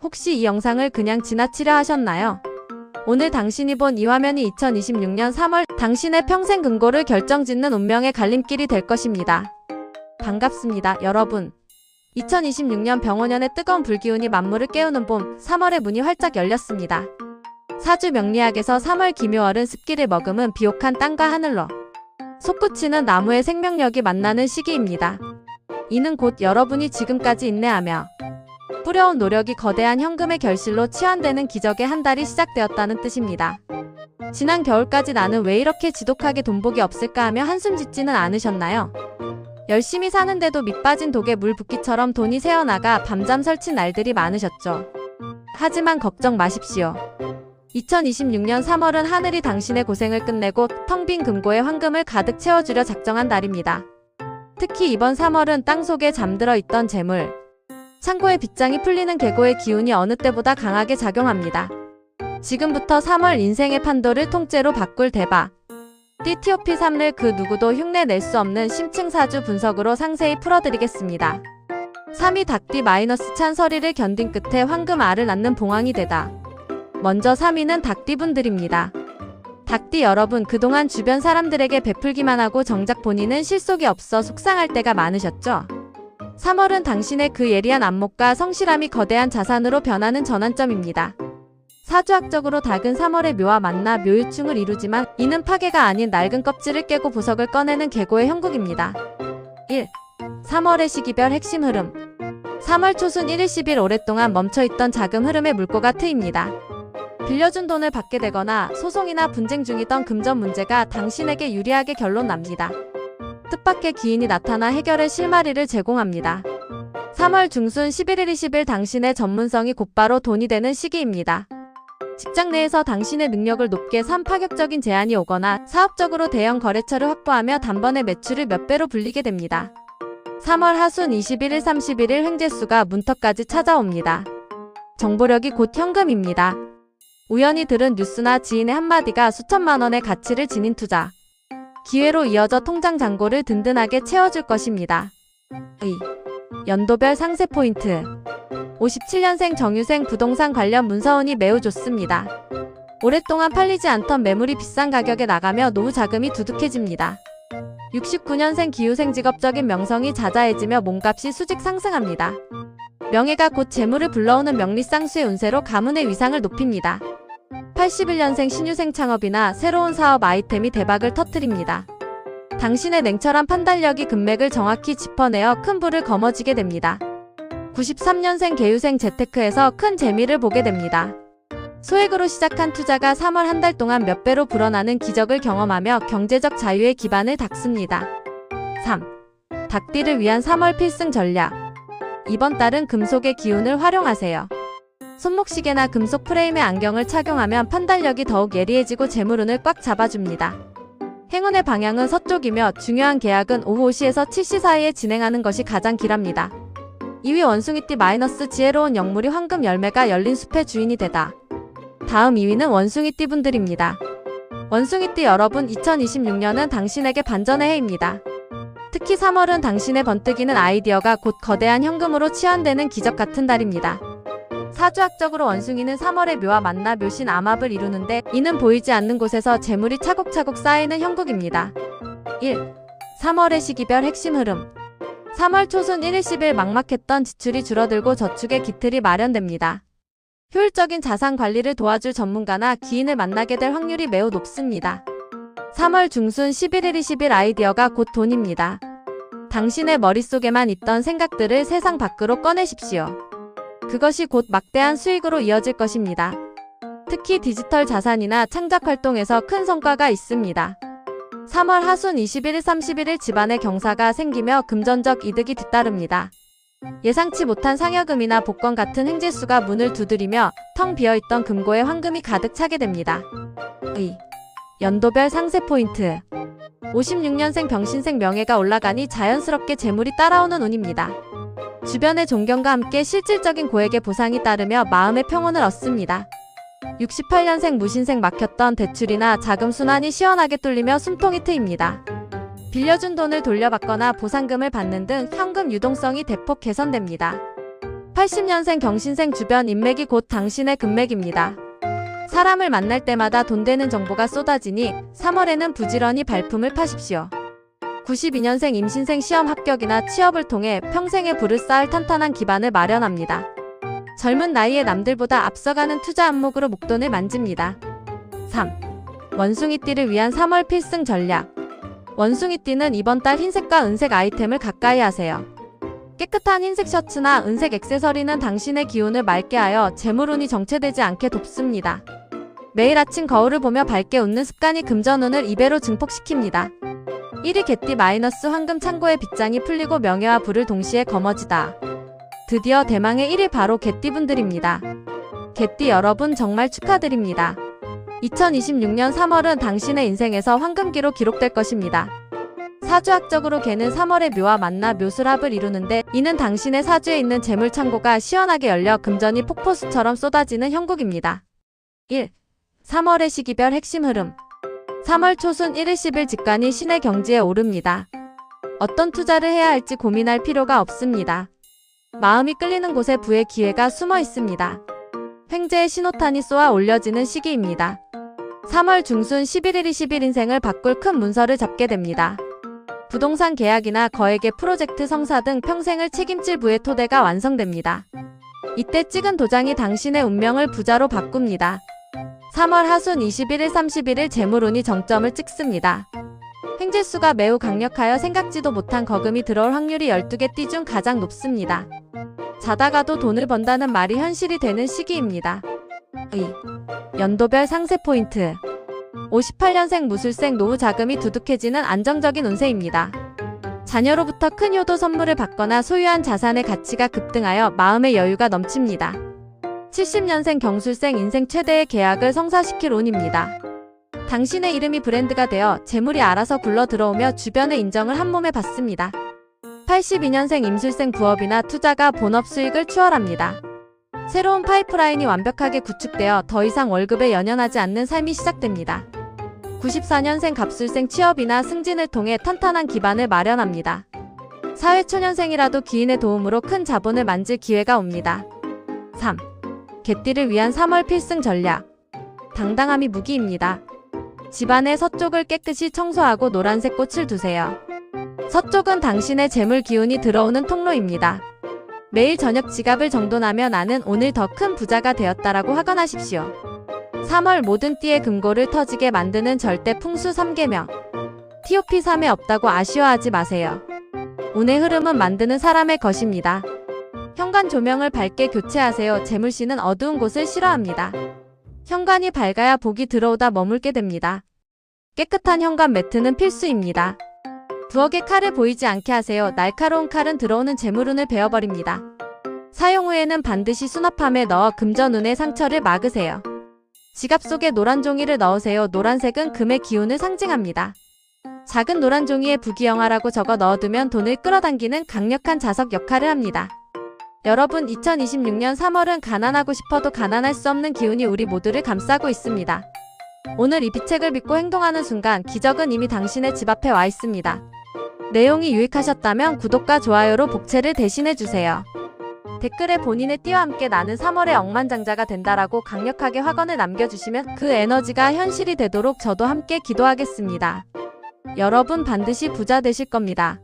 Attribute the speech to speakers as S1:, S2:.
S1: 혹시 이 영상을 그냥 지나치려 하셨나요? 오늘 당신이 본 이 화면이 2026년 3월 당신의 평생 금고를 결정짓는 운명의 갈림길이 될 것입니다. 반갑습니다, 여러분. 2026년 병원년의 뜨거운 불기운이 만물을 깨우는 봄, 3월의 문이 활짝 열렸습니다. 사주 명리학에서 3월 기묘월은 습기를 머금은 비옥한 땅과 하늘로 솟구치는 나무의 생명력이 만나는 시기입니다. 이는 곧 여러분이 지금까지 인내하며 뿌려온 노력이 거대한 현금의 결실로 치환되는 기적의 한 달이 시작되었다는 뜻입니다. 지난 겨울까지 나는 왜 이렇게 지독하게 돈복이 없을까 하며 한숨 짓지는 않으셨나요? 열심히 사는데도 밑 빠진 독에 물 붓기처럼 돈이 새어나가 밤잠 설친 날들이 많으셨죠. 하지만 걱정 마십시오. 2026년 3월은 하늘이 당신의 고생을 끝내고 텅 빈 금고에 황금을 가득 채워주려 작정한 달입니다. 특히 이번 3월은 땅속에 잠들어 있던 재물, 창고의 빗장이 풀리는 계고의 기운이 어느 때보다 강하게 작용합니다. 지금부터 3월 인생의 판도를 통째로 바꿀 대박 띠티오피 3를 그 누구도 흉내낼 수 없는 심층 사주 분석으로 상세히 풀어드리겠습니다. 3위 닭띠 마이너스 찬서리를 견딘 끝에 황금 알을 낳는 봉황이 되다. 먼저 3위는 닭띠분들입니다. 닭띠 여러분, 그동안 주변 사람들에게 베풀기만 하고 정작 본인은 실속이 없어 속상할 때가 많으셨죠? 3월은 당신의 그 예리한 안목과 성실함이 거대한 자산으로 변하는 전환점입니다. 사주학적으로 닭은 3월의 묘와 만나 묘유충을 이루지만 이는 파괴가 아닌 낡은 껍질을 깨고 보석을 꺼내는 계고의 형국입니다. 1. 3월의 시기별 핵심 흐름. 3월 초순 1일 10일 오랫동안 멈춰있던 자금 흐름의 물꼬가 트입니다. 빌려준 돈을 받게 되거나 소송이나 분쟁 중이던 금전 문제가 당신에게 유리하게 결론 납니다. 뜻밖의 기인이 나타나 해결의 실마리를 제공합니다. 3월 중순 11일 20일 당신의 전문성이 곧바로 돈이 되는 시기입니다. 직장 내에서 당신의 능력을 높게 산 파격적인 제안이 오거나 사업적으로 대형 거래처를 확보하며 단번에 매출을 몇 배로 불리게 됩니다. 3월 하순 21일 31일 횡재수가 문턱까지 찾아옵니다. 정보력이 곧 현금입니다. 우연히 들은 뉴스나 지인의 한마디가 수천만 원의 가치를 지닌 투자 기회로 이어져 통장 잔고를 든든하게 채워줄 것입니다. 연도별 상세 포인트. 57년생 정유생 부동산 관련 문서운이 매우 좋습니다. 오랫동안 팔리지 않던 매물이 비싼 가격에 나가며 노후 자금이 두둑해집니다. 69년생 기후생 직업적인 명성이 자자해지며 몸값이 수직 상승합니다. 명예가 곧 재물을 불러오는 명리쌍수의 운세로 가문의 위상을 높입니다. 81년생 신유생 창업이나 새로운 사업 아이템이 대박을 터뜨립니다. 당신의 냉철한 판단력이 금맥을 정확히 짚어내어 큰 부를 거머쥐게 됩니다. 93년생 계유생 재테크에서 큰 재미를 보게 됩니다. 소액으로 시작한 투자가 3월 한 달 동안 몇 배로 불어나는 기적을 경험하며 경제적 자유의 기반을 닦습니다. 3. 닭띠를 위한 3월 필승 전략. 이번 달은 금속의 기운을 활용하세요. 손목시계나 금속 프레임의 안경을 착용하면 판단력이 더욱 예리해지고 재물운을 꽉 잡아줍니다. 행운의 방향은 서쪽이며 중요한 계약은 오후 5시에서 7시 사이에 진행하는 것이 가장 길합니다. 2위 원숭이띠 마이너스 지혜로운 영물이 황금 열매가 열린 숲의 주인이 되다. 다음 2위는 원숭이띠 분들입니다. 원숭이띠 여러분, 2026년은 당신에게 반전의 해입니다. 특히 3월은 당신의 번뜩이는 아이디어가 곧 거대한 현금으로 치환되는 기적 같은 달입니다. 사주학적으로 원숭이는 3월의 묘와 만나 묘신 암합을 이루는데 이는 보이지 않는 곳에서 재물이 차곡차곡 쌓이는 형국입니다. 1. 3월의 시기별 핵심 흐름. 3월 초순 1일 10일 막막했던 지출이 줄어들고 저축의 기틀이 마련됩니다. 효율적인 자산 관리를 도와줄 전문가나 기인을 만나게 될 확률이 매우 높습니다. 3월 중순 11일 20일 아이디어가 곧 돈입니다. 당신의 머릿속에만 있던 생각들을 세상 밖으로 꺼내십시오. 그것이 곧 막대한 수익으로 이어질 것입니다. 특히 디지털 자산이나 창작 활동에서 큰 성과가 있습니다. 3월 하순 21일 31일 집안에 경사가 생기며 금전적 이득이 뒤따릅니다. 예상치 못한 상여금이나 복권 같은 횡재수가 문을 두드리며 텅 비어있던 금고에 황금이 가득 차게 됩니다. 연도별 상세 포인트. 56년생 병신생 명예가 올라가니 자연스럽게 재물이 따라오는 운입니다. 주변의 존경과 함께 실질적인 고액의 보상이 따르며 마음의 평온을 얻습니다. 68년생 무신생 막혔던 대출이나 자금 순환이 시원하게 뚫리며 숨통이 트입니다. 빌려준 돈을 돌려받거나 보상금을 받는 등 현금 유동성이 대폭 개선됩니다. 80년생 경신생 주변 인맥이 곧 당신의 금맥입니다. 사람을 만날 때마다 돈 되는 정보가 쏟아지니 3월에는 부지런히 발품을 파십시오. 92년생 임신생 시험 합격이나 취업을 통해 평생의 부를 쌓을 탄탄한 기반을 마련합니다. 젊은 나이에 남들보다 앞서가는 투자 안목으로 목돈을 만집니다. 3. 원숭이띠를 위한 3월 필승 전략. 원숭이띠는 이번 달 흰색과 은색 아이템을 가까이 하세요. 깨끗한 흰색 셔츠나 은색 액세서리는 당신의 기운을 맑게 하여 재물운이 정체되지 않게 돕습니다. 매일 아침 거울을 보며 밝게 웃는 습관이 금전운을 2배로 증폭시킵니다. 1위 개띠 마이너스 황금 창고의 빗장이 풀리고 명예와 부를 동시에 거머쥐다. 드디어 대망의 1위 바로 개띠분들입니다. 개띠 여러분 정말 축하드립니다. 2026년 3월은 당신의 인생에서 황금기로 기록될 것입니다. 사주학적으로 개는 3월의 묘와 만나 묘술합을 이루는데 이는 당신의 사주에 있는 재물 창고가 시원하게 열려 금전이 폭포수처럼 쏟아지는 형국입니다. 1. 3월의 시기별 핵심 흐름. 3월 초순 1일 10일 직관이 신의 경지에 오릅니다. 어떤 투자를 해야 할지 고민할 필요가 없습니다. 마음이 끌리는 곳에 부의 기회가 숨어 있습니다. 횡재의 신호탄이 쏘아 올려지는 시기입니다. 3월 중순 11일이 10일 인생을 바꿀 큰 문서를 잡게 됩니다. 부동산 계약이나 거액의 프로젝트 성사 등 평생을 책임질 부의 토대가 완성됩니다. 이때 찍은 도장이 당신의 운명을 부자로 바꿉니다. 3월 하순 21일 31일 재물운이 정점을 찍습니다. 횡재수가 매우 강력하여 생각지도 못한 거금이 들어올 확률이 12개 띠 중 가장 높습니다. 자다가도 돈을 번다는 말이 현실이 되는 시기입니다. 연도별 상세 포인트. 58년생 무술생 노후 자금이 두둑해지는 안정적인 운세입니다. 자녀로부터 큰 효도 선물을 받거나 소유한 자산의 가치가 급등하여 마음의 여유가 넘칩니다. 70년생 경술생 인생 최대의 계약을 성사시킬 운입니다. 당신의 이름이 브랜드가 되어 재물이 알아서 굴러 들어오며 주변의 인정을 한몸에 받습니다. 82년생 임술생 부업이나 투자가 본업 수익을 추월합니다. 새로운 파이프라인이 완벽하게 구축되어 더 이상 월급에 연연하지 않는 삶이 시작됩니다. 94년생 갑술생 취업이나 승진을 통해 탄탄한 기반을 마련합니다. 사회초년생이라도 기인의 도움으로 큰 자본을 만질 기회가 옵니다. 3. 개띠를 위한 3월 필승 전략. 당당함이 무기입니다. 집안의 서쪽을 깨끗이 청소하고 노란색 꽃을 두세요. 서쪽은 당신의 재물 기운이 들어오는 통로입니다. 매일 저녁 지갑을 정돈하며 나는 오늘 더 큰 부자가 되었다라고 확언하십시오. 3월 모든 띠의 금고를 터지게 만드는 절대 풍수 3계명. TOP 3에 없다고 아쉬워하지 마세요. 운의 흐름은 만드는 사람의 것입니다. 현관 조명을 밝게 교체하세요. 재물신은 어두운 곳을 싫어합니다. 현관이 밝아야 복이 들어오다 머물게 됩니다. 깨끗한 현관 매트는 필수입니다. 부엌에 칼을 보이지 않게 하세요. 날카로운 칼은 들어오는 재물운을 베어버립니다. 사용 후에는 반드시 수납함에 넣어 금전운의 상처를 막으세요. 지갑 속에 노란 종이를 넣으세요. 노란색은 금의 기운을 상징합니다. 작은 노란 종이에 부귀영화라고 적어 넣어두면 돈을 끌어당기는 강력한 자석 역할을 합니다. 여러분, 2026년 3월은 가난하고 싶어도 가난할 수 없는 기운이 우리 모두를 감싸고 있습니다. 오늘 이 비책을 믿고 행동하는 순간 기적은 이미 당신의 집 앞에 와 있습니다. 내용이 유익하셨다면 구독과 좋아요로 복채를 대신해주세요. 댓글에 본인의 띠와 함께 나는 3월의 억만장자가 된다라고 강력하게 확언을 남겨주시면 그 에너지가 현실이 되도록 저도 함께 기도하겠습니다. 여러분 반드시 부자 되실 겁니다.